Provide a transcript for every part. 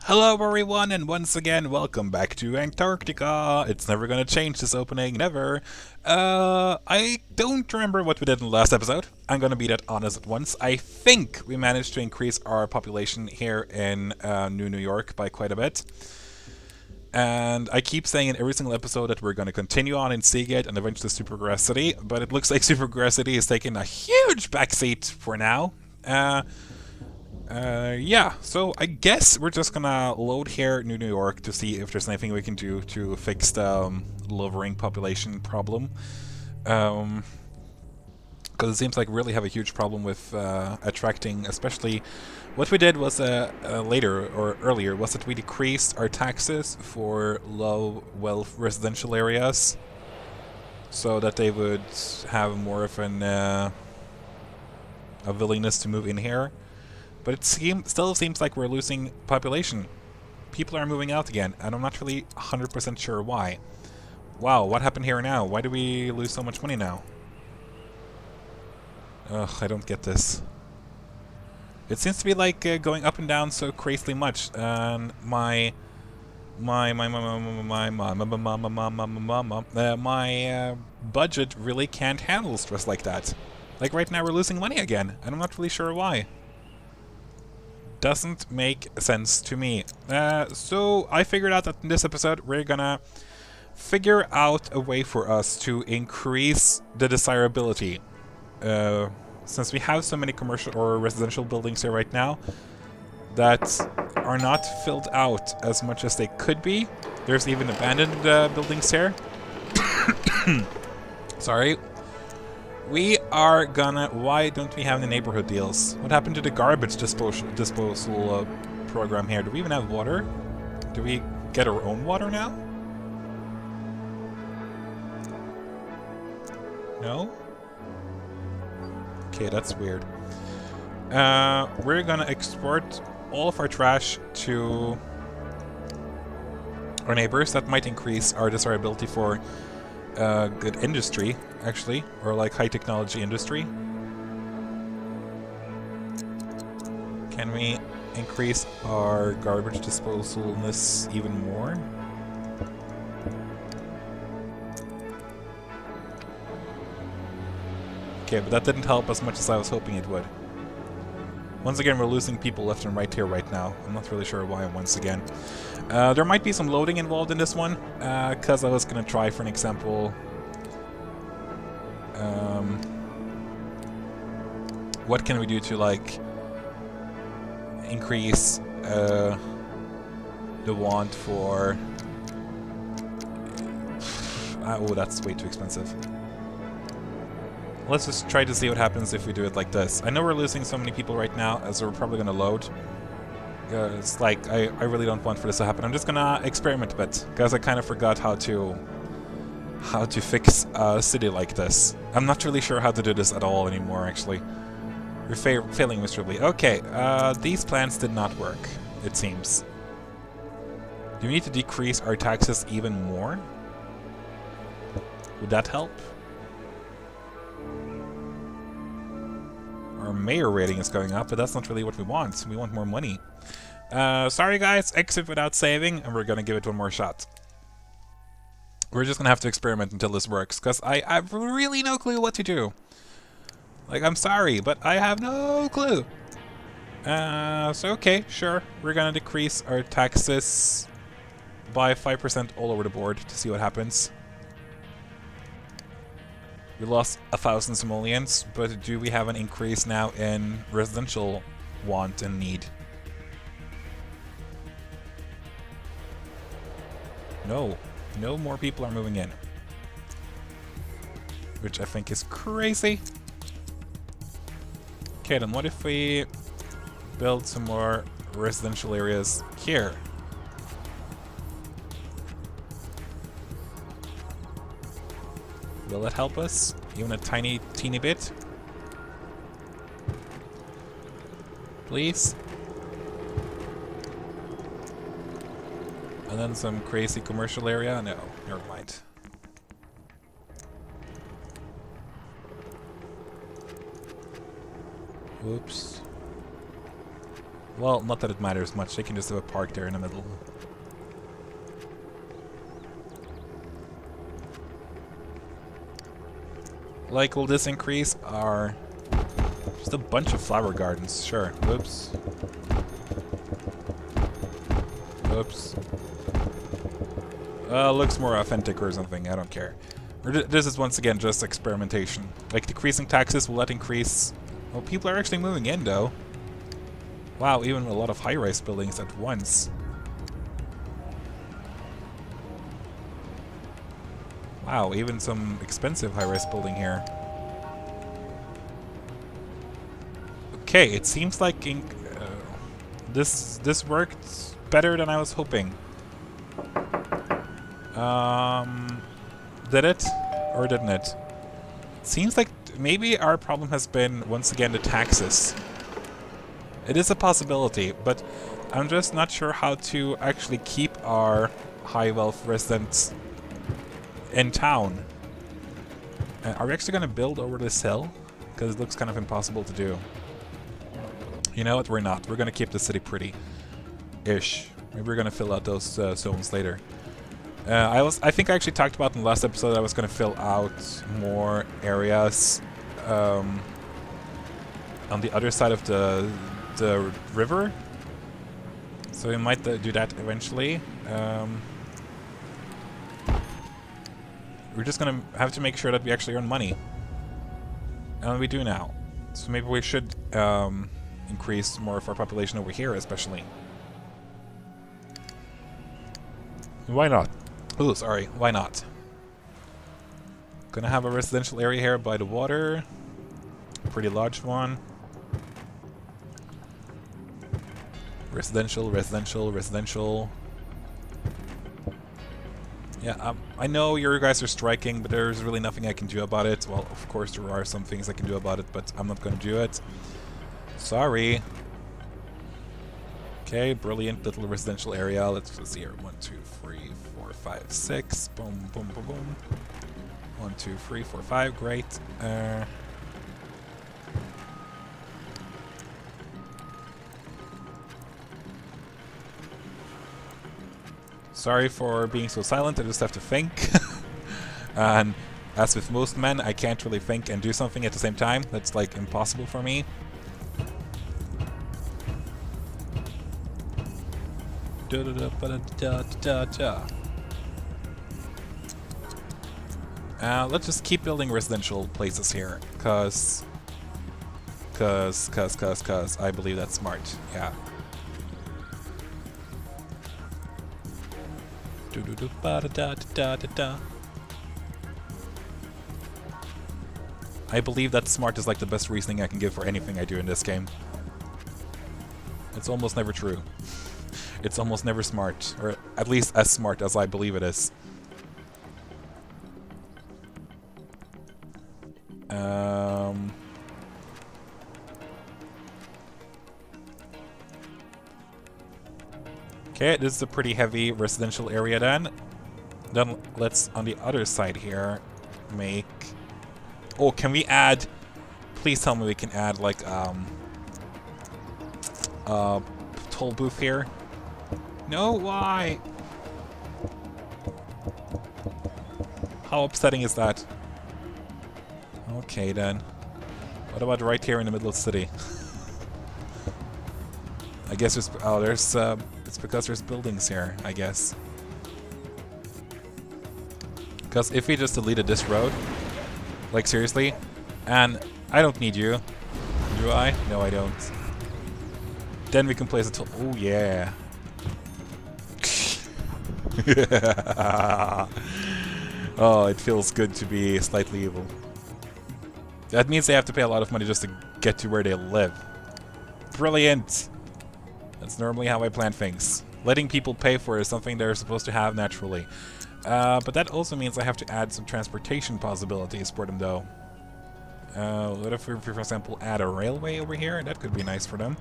Hello everyone, and once again, welcome back to Antarctica. It's never gonna change this opening, never. I don't remember what we did in the last episode. I'm gonna be that honest at once. I think we managed to increase our population here in New York by quite a bit. And I keep saying in every single episode that we're gonna continue on in Seagate and eventually Supergrass City, but it looks like Supergrass City is taking a huge backseat for now. Yeah, so I guess we're just gonna load here New York to see if there's anything we can do to fix the lowering population problem. Because it seems like we really have a huge problem with attracting, especially what we did was later or earlier was that we decreased our taxes for low wealth residential areas so that they would have more of an a willingness to move in here. But it still seems like we're losing population. People are moving out again, and I'm not really 100% sure why. Wow, what happened here now? Why do we lose so much money now? Ugh, I don't get this. It seems to be like going up and down so crazily much, and my budget really can't handle stress like that. Like right now we're losing money again, and I'm not really sure why. Doesn't make sense to me. So I figured out that in this episode we're gonna figure out a way for us to increase the desirability. Since we have so many commercial or residential buildings here right now that are not filled out as much as they could be. There's even abandoned buildings here. Sorry. We are gonna... Why don't we have the neighborhood deals? What happened to the garbage disposal program here? Do we even have water? Do we get our own water now? No? Okay, that's weird. We're gonna export all of our trash to our neighbors. That might increase our desirability for good industry, actually, or like high technology industry. Can we increase our garbage disposalness even more? Okay, but that didn't help as much as I was hoping it would. Once again, we're losing people left and right here right now. I'm not really sure why once again. There might be some loading involved in this one, because I was going to try, for an example, what can we do to, like, increase the want for... oh, that's way too expensive. Let's just try to see what happens if we do it like this. I know we're losing so many people right now, as we're probably going to load. It's like, I really don't want for this to happen. I'm just going to experiment a bit, because I kind of forgot how to fix a city like this. I'm not really sure how to do this at all anymore, actually. We're failing miserably. Okay, these plans did not work, it seems. Do we need to decrease our taxes even more? Would that help? Our mayor rating is going up, but that's not really what we want. We want more money. Sorry guys, exit without saving, and we're gonna give it one more shot. We're just gonna have to experiment until this works, because I have really no clue what to do. Like, I'm sorry, but I have no clue. So okay, sure. We're gonna decrease our taxes by 5% all over the board to see what happens. We lost 1,000 simoleons, but do we have an increase now in residential want and need? No. No more people are moving in. Which I think is crazy. Okay, then what if we build some more residential areas here? Will it help us? Even a teeny bit? Please? And then some crazy commercial area? No, never mind. Whoops. Well, not that it matters much. They can just have a park there in the middle. Like, will this increase our... Just a bunch of flower gardens, sure. Whoops. Whoops. Looks more authentic or something, I don't care. This is once again just experimentation. Like, decreasing taxes, will that increase... Well, people are actually moving in, though. Wow, even a lot of high-rise buildings at once. Wow, even some expensive high-rise building here. Okay, it seems like this worked better than I was hoping. Did it? Or didn't it? It seems like maybe our problem has been, once again, the taxes. It is a possibility, but I'm just not sure how to actually keep our high-wealth residents in town. Are we actually going to build over this hill? Because it looks kind of impossible to do. You know what? We're not. We're going to keep the city pretty-ish. Maybe we're going to fill out those zones later. I think I actually talked about in the last episode that I was going to fill out more areas on the other side of the river. So we might do that eventually. We're just going to have to make sure that we actually earn money. And we do now. So maybe we should increase more of our population over here, especially. Why not? Oh, sorry. Why not? Gonna have a residential area here by the water. Pretty large one. Residential, residential, residential. Yeah, I know you guys are striking, but there's really nothing I can do about it. Well, of course there are some things I can do about it, but I'm not gonna do it. Sorry. Okay, brilliant little residential area. Let's just see here. 1, 2, 3, 4, 5, 6. Boom, boom, boom, boom. 1, 2, 3, 4, 5. Great. Sorry for being so silent. I just have to think. And as with most men, I can't really think and do something at the same time. That's like impossible for me. Let's just keep building residential places here, cause I believe that's smart. Yeah. I believe that smart is like the best reasoning I can give for anything I do in this game. It's almost never true. It's almost never smart, or at least as smart as I believe it is. Okay, this is a pretty heavy residential area then. Then let's, on the other side here, make... Oh, can we add... Please tell me we can add, like, toll booth here. No, why? How upsetting is that? Okay, then. What about right here in the middle of the city? I guess there's... Oh, there's... it's because there's buildings here, I guess. Because if we just deleted this road... Like, seriously? And I don't need you. Do I? No, I don't. Then we can place a toll... Oh, yeah. Oh, it feels good to be slightly evil. That means they have to pay a lot of money just to get to where they live. Brilliant! That's normally how I plan things. Letting people pay for it is something they're supposed to have naturally. But that also means I have to add some transportation possibilities for them, though. What if we, for example, add a railway over here? That could be nice for them.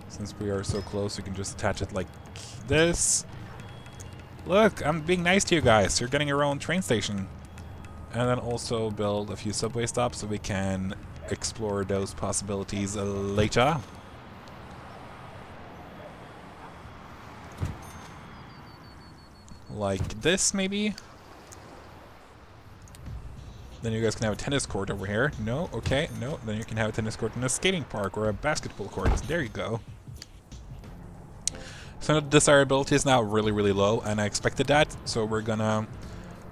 Since we are so close, we can just attach it like this. Look, I'm being nice to you guys. You're getting your own train station. And then also build a few subway stops so we can explore those possibilities later. like this, maybe? Then you guys can have a tennis court over here. No? Okay, no. Then you can have a tennis court in a skating park or a basketball court. There you go. So the desirability is now really, really low, and I expected that, so we're gonna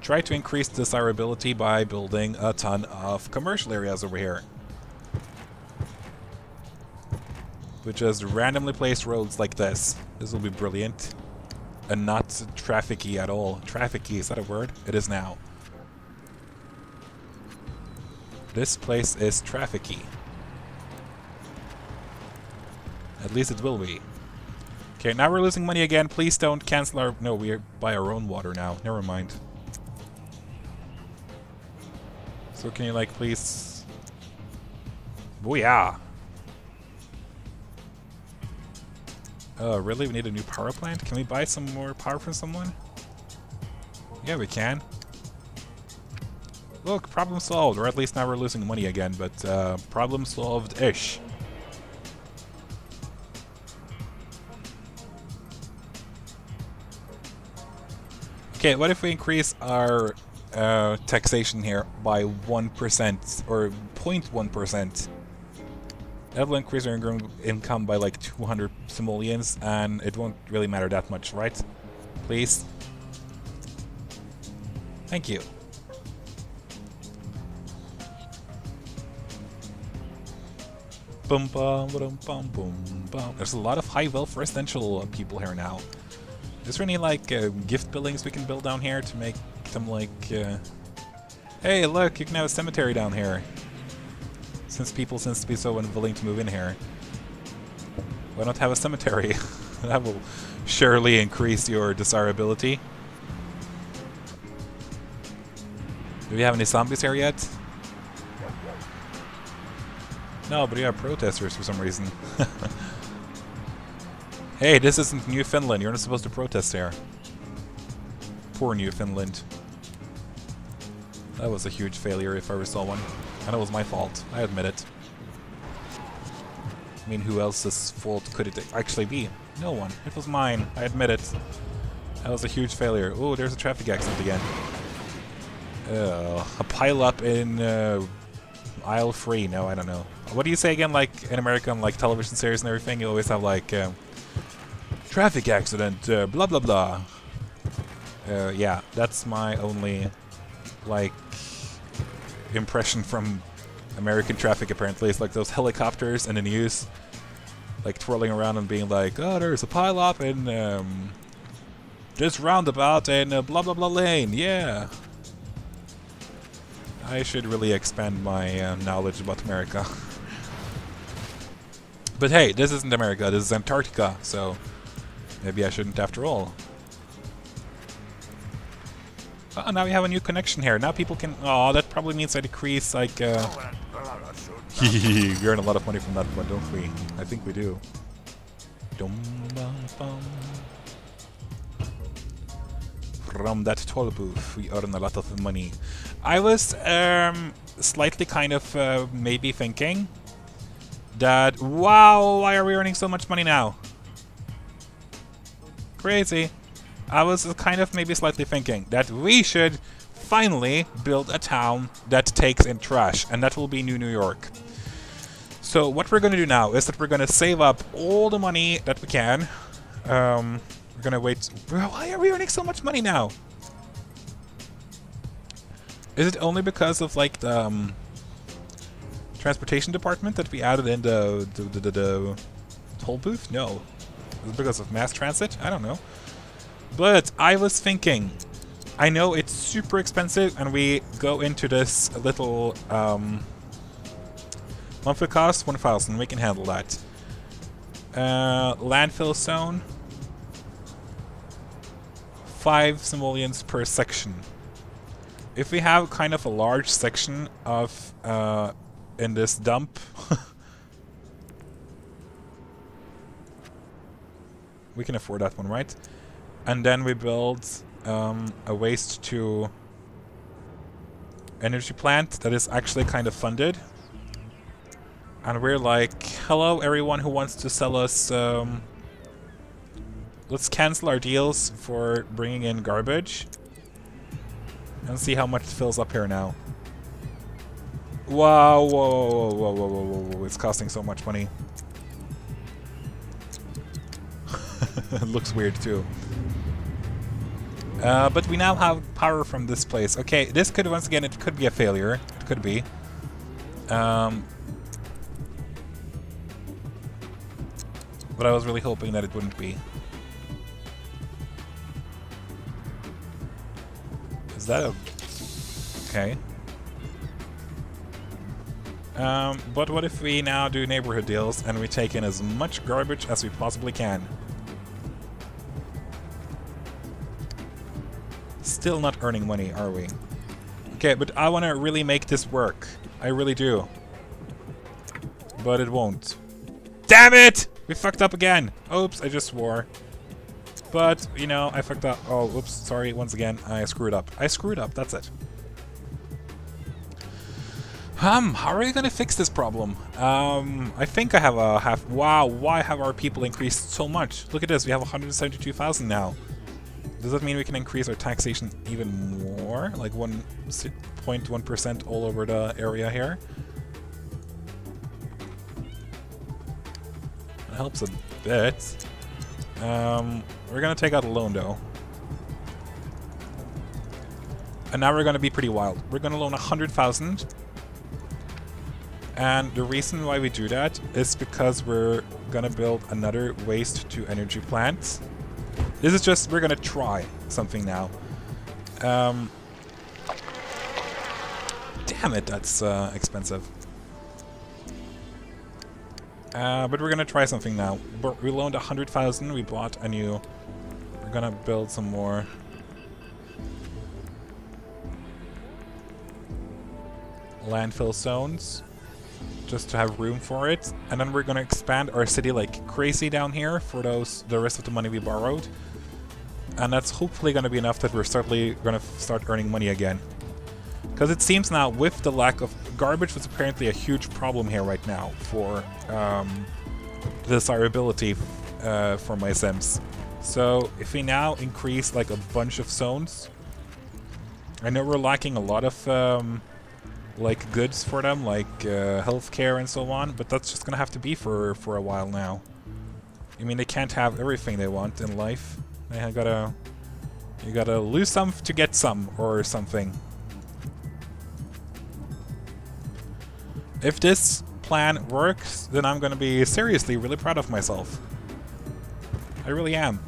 try to increase desirability by building a ton of commercial areas over here. With just randomly placed roads like this. This will be brilliant. And not trafficy at all. Trafficy, is that a word? It is now. This place is trafficy. At least it will be. Okay, now we're losing money again. Please don't cancel our... No, we buy our own water now. Never mind. So can you, like, please... Booyah! Oh, really? We need a new power plant? Can we buy some more power from someone? Yeah, we can. Look, problem solved. Or at least now we're losing money again, but problem solved-ish. Okay, what if we increase our taxation here by 1% or 0.1%? That will increase our income by like 200 simoleons, and it won't really matter that much, right? Please? Thank you. Boom, bum, boom, bum, boom, bum. There's a lot of high wealth residential people here now. Is there any like gift buildings we can build down here to make them like... Hey, look, you can have a cemetery down here. Since people seem to be so unwilling to move in here. Why not have a cemetery? That will surely increase your desirability. Do we have any zombies here yet? No, but we have protesters for some reason. Hey, this isn't New Finland. You're not supposed to protest there. Poor New Finland. That was a huge failure if I ever saw one. And it was my fault. I admit it. I mean, who else's fault could it actually be? No one. It was mine. I admit it. That was a huge failure. Oh, there's a traffic accident again. A pile-up in aisle 3. No, I don't know. What do you say again, like, in American, like, television series and everything? You always have, like, traffic accident, blah, blah, blah. Yeah, that's my only, like... impression from American traffic, apparently. It's like those helicopters in the news, like twirling around and being like, oh, there's a pile-up in this roundabout in blah blah blah lane, yeah. I should really expand my knowledge about America. But hey, this isn't America, this is Antarctica, so maybe I shouldn't after all. Oh, now we have a new connection here. Now people can... Oh, that probably means I decrease, like, we earn a lot of money from that one, don't we? I think we do. From that toll booth, we earn a lot of money. I was slightly kind of maybe thinking that, wow, why are we earning so much money now? Crazy. I was kind of maybe slightly thinking that we should finally build a town that takes in trash, and that will be New York. So what we're going to do now is that we're going to save up all the money that we can. We're going to wait... Bro, why are we earning so much money now? Is it only because of, like, the transportation department that we added in the toll booth? No. Is it because of mass transit? I don't know. But I was thinking, I know it's super expensive, and we go into this little monthly cost 1,000. We can handle that. Landfill zone, 5 simoleons per section. If we have kind of a large section of in this dump, we can afford that one, right? And then we build a waste to energy plant that is actually kind of funded. And we're like, hello everyone who wants to sell us let's cancel our deals for bringing in garbage. And see how much it fills up here now. Wow, whoa, whoa, whoa, whoa, whoa, whoa, whoa. It's costing so much money. It looks weird too. But we now have power from this place. Okay, this could, once again, it could be a failure. It could be. But I was really hoping that it wouldn't be. Is that a... Okay. But what if we now do neighborhood deals and we take in as much garbage as we possibly can? Still not earning money, are we? Okay, but I want to really make this work. I really do. But it won't. Damn it! We fucked up again! Oops, I just swore. But, you know, I fucked up. Oh, whoops, sorry, once again, I screwed up. I screwed up, that's it. How are we gonna fix this problem? I think I have a half... Wow, why have our people increased so much? Look at this, we have 172,000 now. Does that mean we can increase our taxation even more? Like 1.1% all over the area here? It helps a bit. We're gonna take out a loan though. And now we're gonna be pretty wild. We're gonna loan 100,000. And the reason why we do that is because we're gonna build another waste-to-energy plant. This is just, we're gonna try something now. Damn it, that's expensive. But we're gonna try something now. We loaned 100,000, we bought a new... We're gonna build some more... landfill zones. Just to have room for it. And then we're gonna expand our city like crazy down here for the rest of the money we borrowed. And that's hopefully gonna be enough that we're gonna start earning money again. Because it seems now, with the lack of... Garbage was apparently a huge problem here right now for desirability for my Sims. So if we now increase like a bunch of zones... I know we're lacking a lot of like goods for them, like healthcare and so on, but that's just gonna have to be for a while now. I mean, they can't have everything they want in life. You gotta lose some to get some, or something. If this plan works, then I'm gonna be seriously really proud of myself. I really am.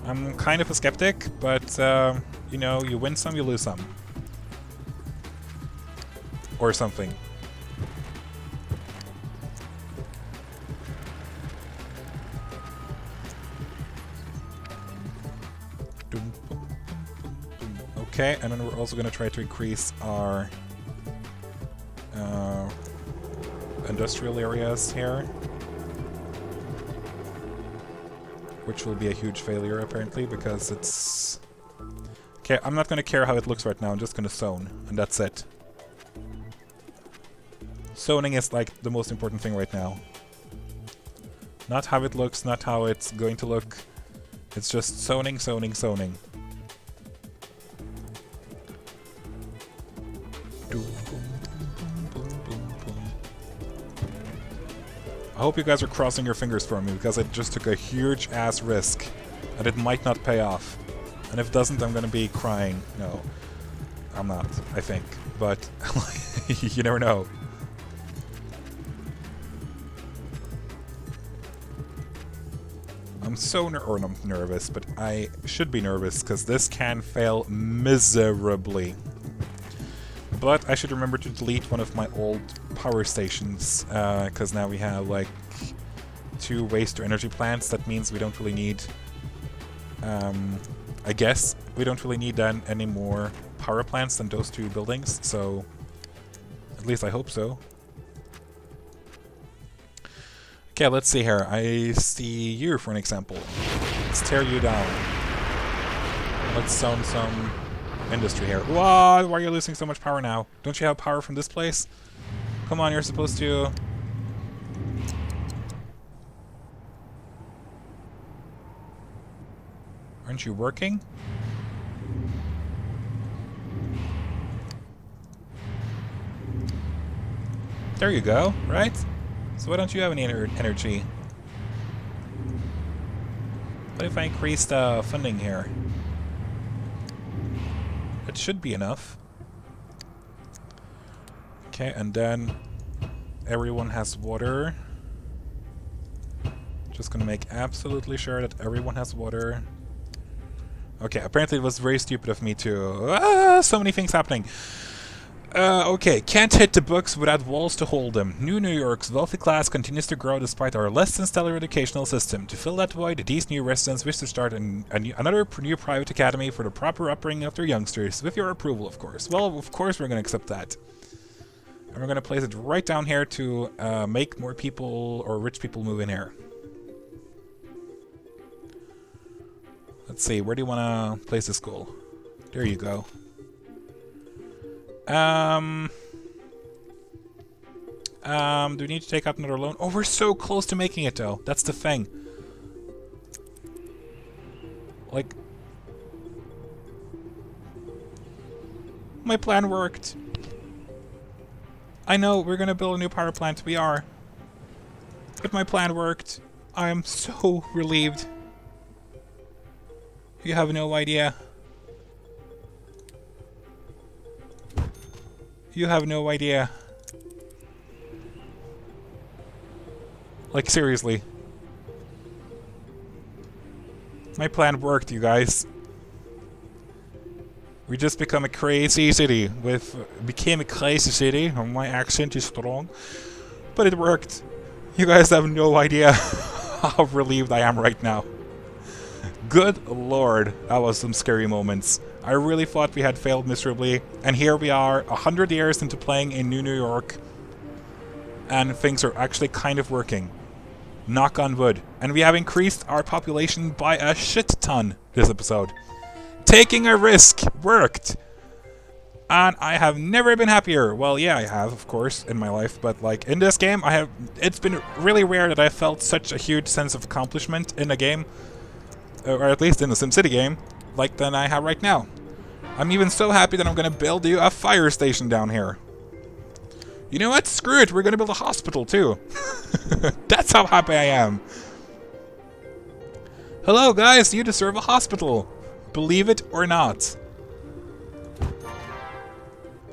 I'm kind of a skeptic, but you know, you win some, you lose some. Or something. Okay, and then we're also going to try to increase our industrial areas here. Which will be a huge failure, apparently, because it's... Okay, I'm not going to care how it looks right now, I'm just going to zone, and that's it. Zoning is like the most important thing right now. Not how it looks, not how it's going to look. It's just zoning, zoning, zoning. I hope you guys are crossing your fingers for me, because I just took a huge ass risk, and it might not pay off. And if it doesn't, I'm gonna be crying. No, I'm not, I think. But, you never know. I'm so not nervous, but I should be nervous, because this can fail miserably. But I should remember to delete one of my old power stations, because now we have like 2 waste-to-energy plants. That means we don't really need, I guess, we don't really need any more power plants than those 2 buildings, so at least I hope so. Okay, let's see here. I see you for an example. Let's tear you down. Let's zone some industry here. What? Why are you losing so much power now? Don't you have power from this place? Come on, you're supposed to... Aren't you working? There you go, right? So why don't you have any energy? What if I increase the funding here? It should be enough. Okay, and then everyone has water. Just gonna make absolutely sure that everyone has water. Okay, apparently it was very stupid of me to... so many things happening. Okay, can't hit the books without walls to hold them. New York's wealthy class continues to grow despite our less than stellar educational system. To fill that void, these new residents wish to start another new private academy for the proper upbringing of their youngsters, with your approval, of course. Well, of course we're going to accept that. And we're going to place it right down here to make more people, or rich people, move in here. Let's see, where do you want to place the school? There you go. Do we need to take out another loan? Oh, we're so close to making it, though. That's the thing. Like... my plan worked. I know, we're gonna build a new power plant. We are. But my plan worked. I am so relieved. You have no idea. You have no idea. Like, seriously. My plan worked, you guys. We just become a crazy city. Became a crazy city. My accent is strong. But it worked. You guys have no idea how relieved I am right now. Good lord, that was some scary moments. I really thought we had failed miserably, and here we are, 100 years into playing in New York, and things are actually kind of working. Knock on wood. And we have increased our population by a shit ton this episode. Taking a risk worked! And I have never been happier. Well, yeah, I have, of course, in my life, but like in this game, it's been really rare that I felt such a huge sense of accomplishment in a game, or at least in the SimCity game, like than I have right now. I'm even so happy that I'm gonna build you a fire station down here. You know what? Screw it, we're gonna build a hospital too. That's how happy I am. Hello guys, you deserve a hospital. Believe it or not.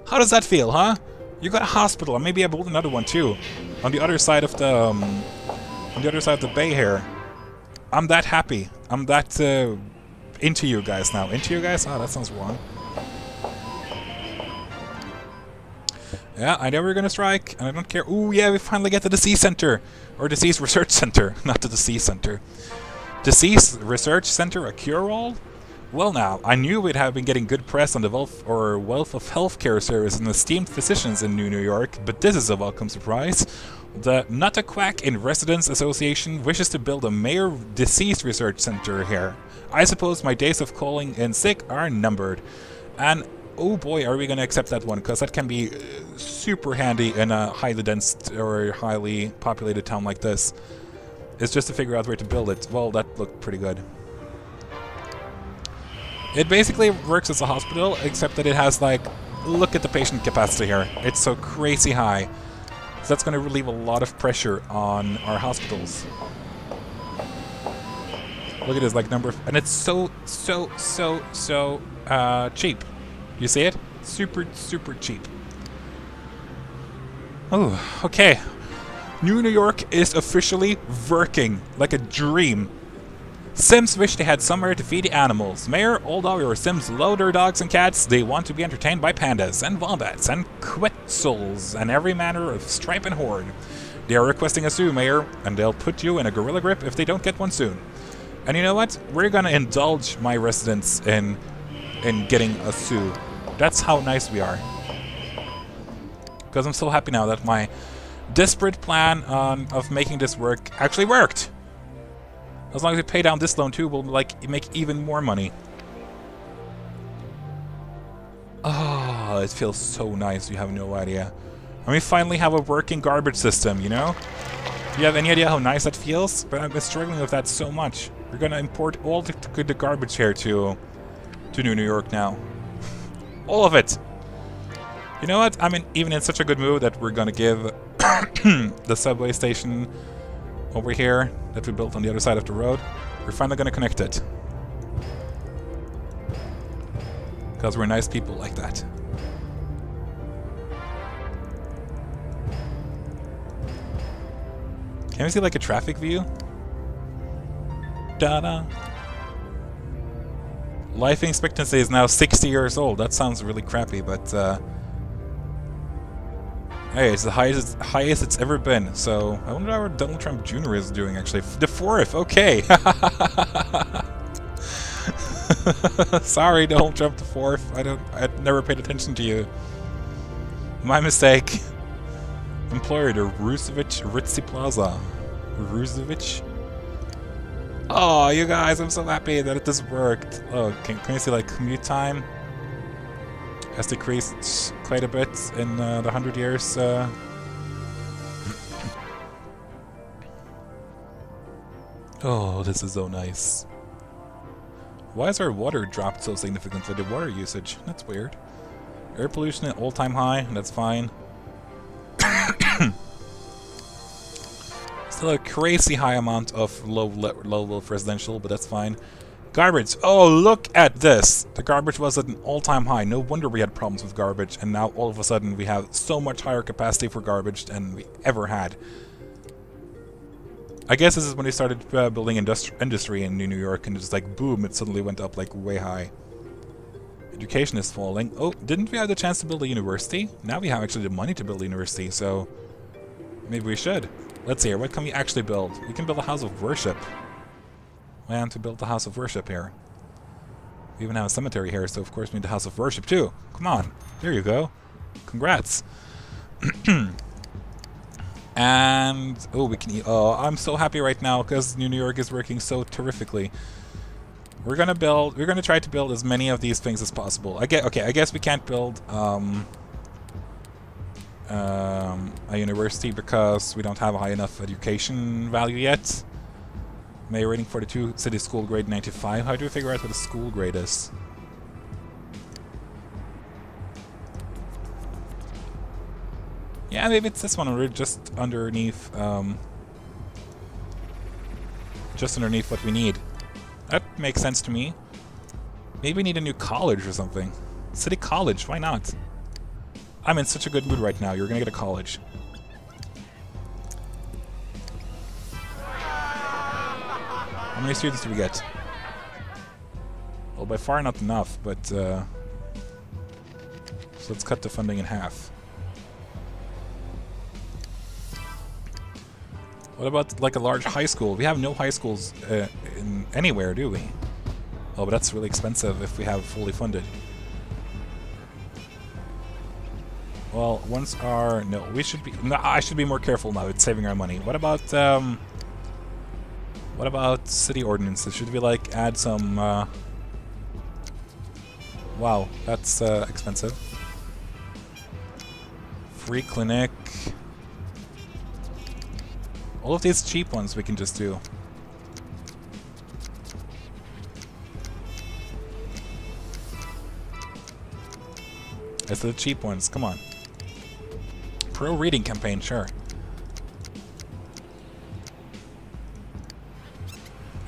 How does that feel, huh? You got a hospital, and maybe I build another one too. On the other side of the bay here. I'm that happy. I'm that into you guys now. Into you guys? Oh, that sounds wrong. Yeah, I know we're gonna strike, and I don't care. Ooh, yeah, we finally get the Disease Center. Or Disease Research Center, not the Disease Center. Disease Research Center, a cure-all? Well now, I knew we'd have been getting good press on the wealth of healthcare service and esteemed physicians in New York, but this is a welcome surprise. The Not a Quack in Residents Association wishes to build a Mayor Disease Research Center here. I suppose my days of calling in sick are numbered. And oh boy, are we going to accept that one, because that can be super handy in a highly dense or highly populated town like this. It's just to figure out where to build it. Well, that looked pretty good. It basically works as a hospital, except that it has, like, look at the patient capacity here. It's so crazy high. So that's going to relieve a lot of pressure on our hospitals. Look at this, like, number of... And it's so cheap. You see it? Super, super cheap. Oh, okay. New York is officially working like a dream. Sims wish they had somewhere to feed the animals. Mayor, although your Sims love their dogs and cats, they want to be entertained by pandas and wombats and quetzals and every manner of stripe and horn. They are requesting a zoo, Mayor, and they'll put you in a gorilla grip if they don't get one soon. And you know what? We're gonna indulge my residents in getting a zoo. That's how nice we are. Because I'm so happy now that my desperate plan of making this work actually worked. As long as we pay down this loan too, we'll like make even more money. Oh, it feels so nice. You have no idea. And we finally have a working garbage system, you know? Do you have any idea how nice that feels? But I've been struggling with that so much. We're gonna import all the garbage here to New York now. All of it! You know what? I'm even in such a good mood that we're gonna give the subway station over here that we built on the other side of the road, we're finally gonna connect it. Because we're nice people like that. Can we see like a traffic view? Da-da! Life expectancy is now 60 years old. That sounds really crappy, but hey, it's the highest it's ever been. So I wonder how Donald Trump Jr. is doing actually. The fourth, okay. Sorry, Donald Trump the fourth. I never paid attention to you. My mistake. Employer, the Roosevelt Ritzy Plaza. Roosevelt. Oh, you guys, I'm so happy that this worked. Oh, can you see like commute time has decreased quite a bit in the 100 years. Oh, this is so nice. Why is our water dropped so significantly? The water usage. That's weird. Air pollution at all-time high. That's fine. Still a crazy high amount of low level of residential, but that's fine. Garbage. Oh, look at this. The garbage was at an all-time high. No wonder we had problems with garbage, and now all of a sudden we have so much higher capacity for garbage than we ever had. I guess this is when they started building industry in New York, and just like boom, it suddenly went up like way high. Education is falling. Oh, didn't we have the chance to build a university? Now we have actually the money to build a university, so maybe we should. Let's see here, what can we actually build? We can build a house of worship. I want to build a house of worship here. We even have a cemetery here, so of course we need a house of worship too. Come on, there you go. Congrats. And oh, we can eat. Oh, I'm so happy right now because New York is working so terrifically. We're gonna try to build as many of these things as possible. I guess we can't build a university because we don't have a high enough education value yet. May rating 42, city school grade 95. How do we figure out what a school grade is? Yeah, maybe it's this one. We're just underneath what we need. That makes sense to me. Maybe we need a new college or something. City college, why not? I'm in such a good mood right now. You're gonna get a college. How many students do we get? Well, by far not enough, but so let's cut the funding in half. What about like a large high school? We have no high schools in anywhere, do we? Oh, but that's really expensive if we have fully funded. Well, once our... No, we should be... No, I should be more careful now. It's saving our money. What about city ordinances? Should we, like, add some... Wow, that's expensive. Free clinic. All of these cheap ones we can just do. It's the cheap ones, come on. Pro reading campaign, sure.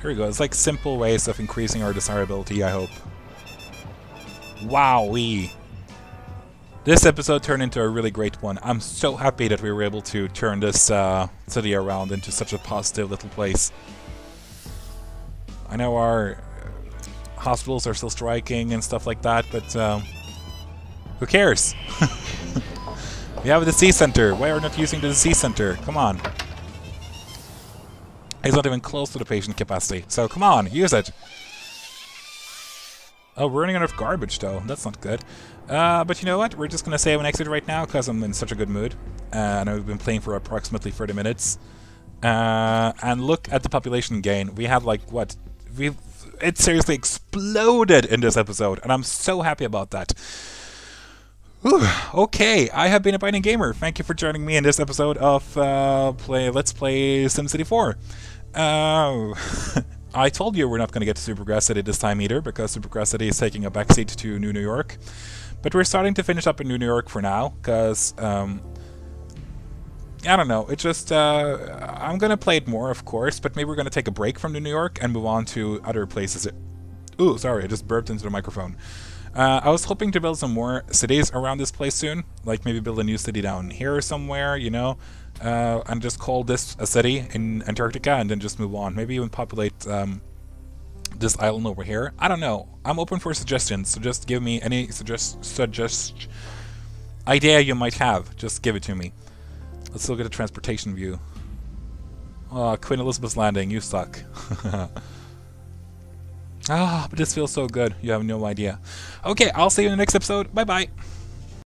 Here we go, it's like simple ways of increasing our desirability, I hope. Wowee! This episode turned into a really great one. I'm so happy that we were able to turn this city around into such a positive little place. I know our hospitals are still striking and stuff like that, but who cares? We have a disease center. Why are we not using the disease center? Come on. It's not even close to the patient capacity, so come on, use it. Oh, we're running out of garbage though. That's not good. But you know what? We're just gonna save and exit right now because I'm in such a good mood. And I've been playing for approximately 30 minutes. And look at the population gain. We have like what? It seriously exploded in this episode, and I'm so happy about that. Whew. Okay, I have been a Biting Gamer. Thank you for joining me in this episode of Let's Play SimCity 4. I told you we're not going to get to Supergrass City this time either, because Supergrass City is taking a backseat to New York. But we're starting to finish up in New York for now, because, I don't know, it's just, I'm going to play it more, of course, but maybe we're going to take a break from New York and move on to other places. Ooh, sorry, I just burped into the microphone. I was hoping to build some more cities around this place soon, like maybe build a new city down here somewhere, you know, and just call this a city in Antarctica and then just move on. Maybe even populate this island over here. I don't know. I'm open for suggestions, so just give me any idea you might have. Just give it to me. Let's look at the transportation view. Oh, Queen Elizabeth's Landing, you suck. Ah, but this feels so good. You have no idea. Okay, I'll see you in the next episode. Bye-bye.